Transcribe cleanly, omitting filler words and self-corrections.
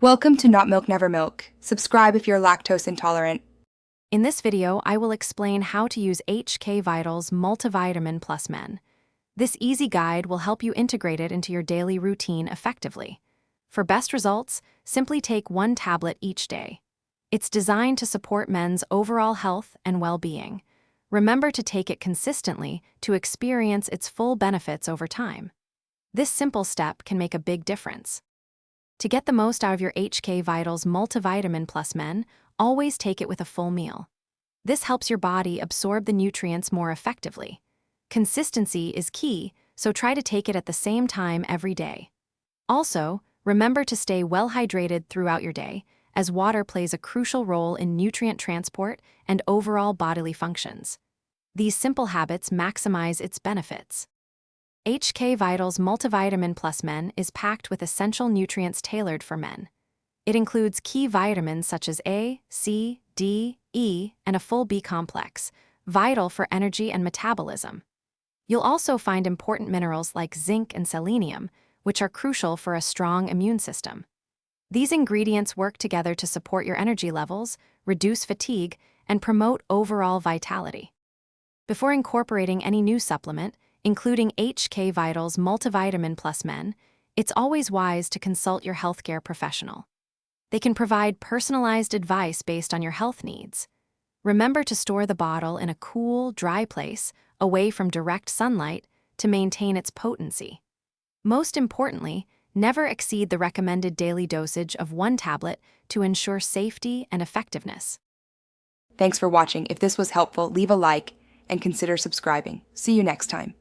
Welcome to Not Milk Never Milk. Subscribe if you're lactose intolerant. In this video, I will explain how to use HK Vitals Multivitamin Plus Men. This easy guide will help you integrate it into your daily routine effectively. For best results, simply take one tablet each day. It's designed to support men's overall health and well-being. Remember to take it consistently to experience its full benefits over time. This simple step can make a big difference. To get the most out of your HK Vitals Multivitamin Plus Men, always take it with a full meal. This helps your body absorb the nutrients more effectively. Consistency is key, so try to take it at the same time every day. Also, remember to stay well hydrated throughout your day, as water plays a crucial role in nutrient transport and overall bodily functions. These simple habits maximize its benefits. HK Vitals Multivitamin Plus Men is packed with essential nutrients tailored for men. It includes key vitamins such as A, C, D, E, and a full B complex, vital for energy and metabolism. You'll also find important minerals like zinc and selenium, which are crucial for a strong immune system. These ingredients work together to support your energy levels, reduce fatigue, and promote overall vitality. Before incorporating any new supplement, including HK Vitals Multivitamin Plus Men, it's always wise to consult your healthcare professional. They can provide personalized advice based on your health needs. Remember to store the bottle in a cool, dry place, away from direct sunlight, to maintain its potency. Most importantly, never exceed the recommended daily dosage of one tablet to ensure safety and effectiveness. Thanks for watching. If this was helpful, leave a like and consider subscribing. See you next time.